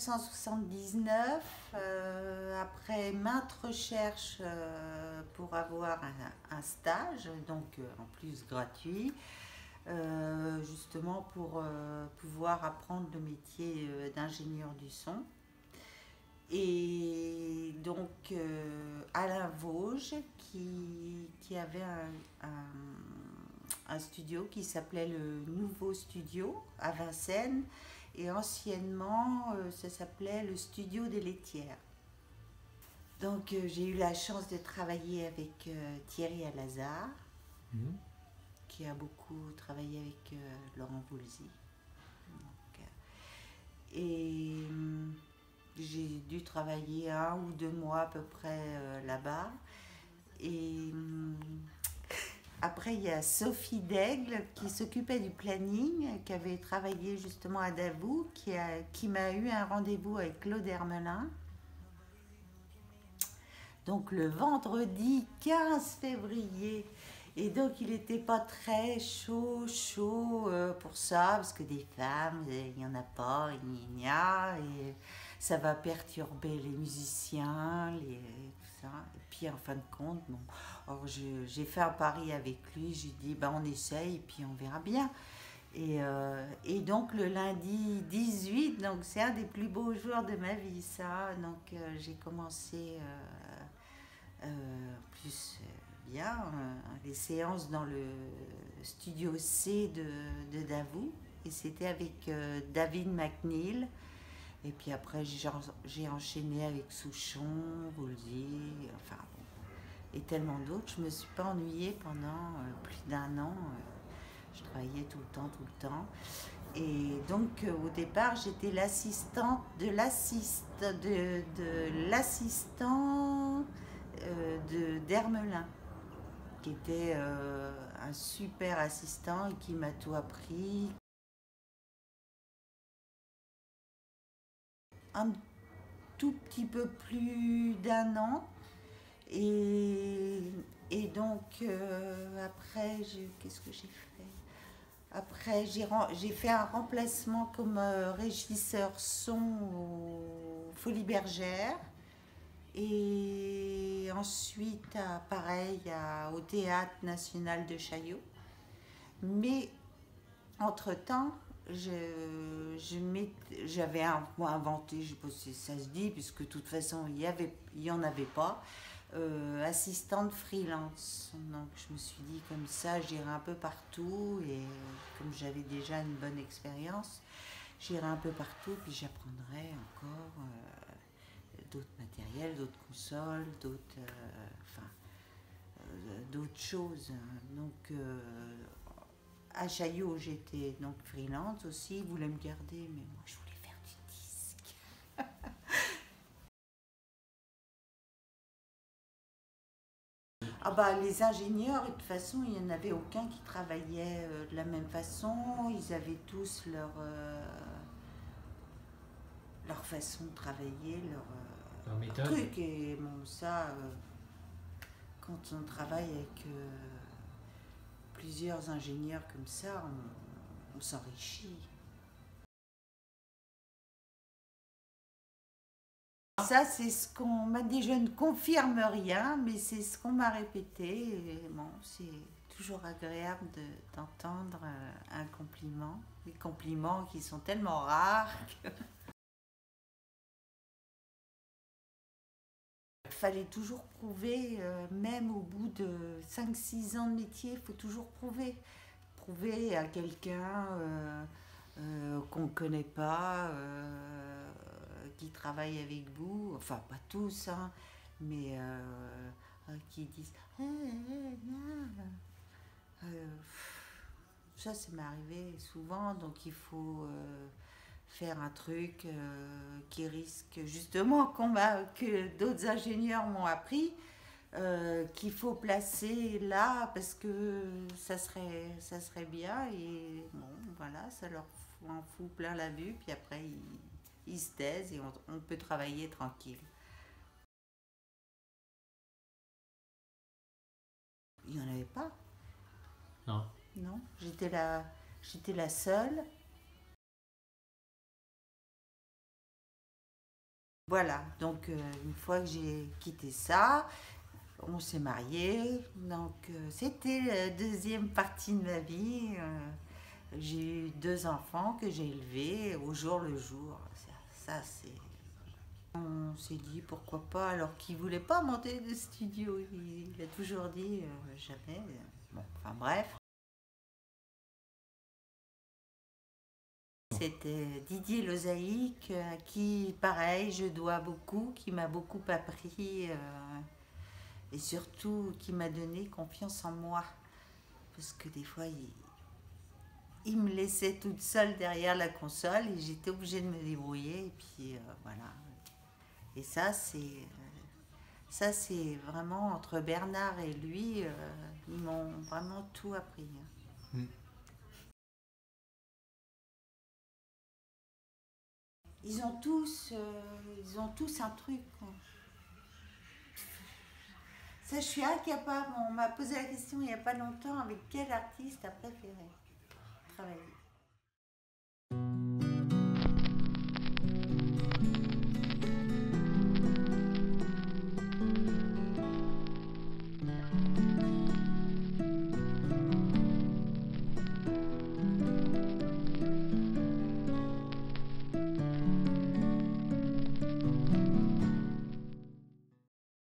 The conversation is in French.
1979, après maintes recherches pour avoir un stage, donc en plus gratuit, justement pour pouvoir apprendre le métier d'ingénieur du son. Et donc Alain Vosges qui avait un studio qui s'appelait le Nouveau Studio à Vincennes, et anciennement ça s'appelait le Studio des Laitières. Donc j'ai eu la chance de travailler avec Thierry Alazard, Mhm. qui a beaucoup travaillé avec Laurent Voulzy. Et j'ai dû travailler 1 ou 2 mois à peu près là-bas. Et après, il y a Sophie Daigle qui s'occupait du planning, qui avait travaillé justement à Davout, qui m'a eu un rendez-vous avec Claude Hermelin. Donc le vendredi 15 février. Et donc il n'était pas très chaud pour ça, parce que des femmes, il n'y en a pas, il n'y a, et ça va perturber les musiciens, tout ça. Et puis en fin de compte, bon, alors j'ai fait un pari avec lui, j'ai dit bah, on essaye et puis on verra bien. Et donc le lundi 18, donc c'est un des plus beaux jours de ma vie, ça. Donc j'ai commencé en plus bien les séances dans le studio C de Davout. Et c'était avec David McNeil. Et puis après j'ai enchaîné avec Souchon, Woolsey, enfin bon, et tellement d'autres. Je me suis pas ennuyée pendant plus d'1 an. Je travaillais tout le temps, tout le temps. Et donc au départ, j'étais l'assistante de l'assistant d'Hermelin, qui était un super assistant et qui m'a tout appris. Un tout petit peu plus d'1 an. Et, et donc après, qu'est-ce que j'ai fait? Après, j'ai fait un remplacement comme régisseur son au Folies Bergère. Et ensuite, pareil, au Théâtre National de Chaillot. Mais entre-temps, j'avais inventé, je ne sais pas si ça se dit, puisque de toute façon, il n'y en avait pas, assistante freelance. Donc je me suis dit, comme ça, j'irai un peu partout, et comme j'avais déjà une bonne expérience, j'irai un peu partout, puis j'apprendrai encore d'autres matériels, d'autres consoles, d'autres choses. Donc à Chaillot, j'étais donc freelance aussi. Ils voulaient me garder, mais moi je voulais faire du disque. Ah bah les ingénieurs, de toute façon, il n'y en avait aucun qui travaillait de la même façon. Ils avaient tous leur façon de travailler, Leur leur méthode. truc. Et bon, ça, quand on travaille avec plusieurs ingénieurs comme ça, on s'enrichit. Ça, c'est ce qu'on m'a dit. Je ne confirme rien, mais c'est ce qu'on m'a répété. Et bon, c'est toujours agréable d'entendre un compliment. Des compliments qui sont tellement rares. Il fallait toujours prouver, même au bout de 5 6 ans de métier, il faut toujours prouver. Prouver à quelqu'un qu'on ne connaît pas, qui travaille avec vous, enfin pas tous, hein, mais qui disent euh, ça m'est arrivé souvent, donc il faut faire un truc qui risque justement que d'autres ingénieurs m'ont appris, qu'il faut placer là parce que ça serait bien, et bon voilà, ça leur en fout plein la vue, puis après ils se taisent et on peut travailler tranquille. Il n'y en avait pas, Non. non, j'étais la seule. Voilà, donc une fois que j'ai quitté ça, on s'est mariés. Donc c'était la deuxième partie de ma vie. J'ai eu 2 enfants que j'ai élevés au jour le jour. Ça, c'est... On s'est dit pourquoi pas, alors qu'il voulait pas monter de studio. Il a toujours dit jamais. Bon, enfin bref. C'était Didier Lozaïque, à qui, pareil, je dois beaucoup, qui m'a beaucoup appris et surtout qui m'a donné confiance en moi. Parce que des fois, il me laissait toute seule derrière la console et j'étais obligée de me débrouiller. Et puis voilà. Et ça, c'est vraiment entre Bernard et lui, ils m'ont vraiment tout appris. Mm. Ils ont tous un truc, quoi. Ça, je suis incapable. On m'a posé la question il n'y a pas longtemps avec quel artiste a préféré travailler.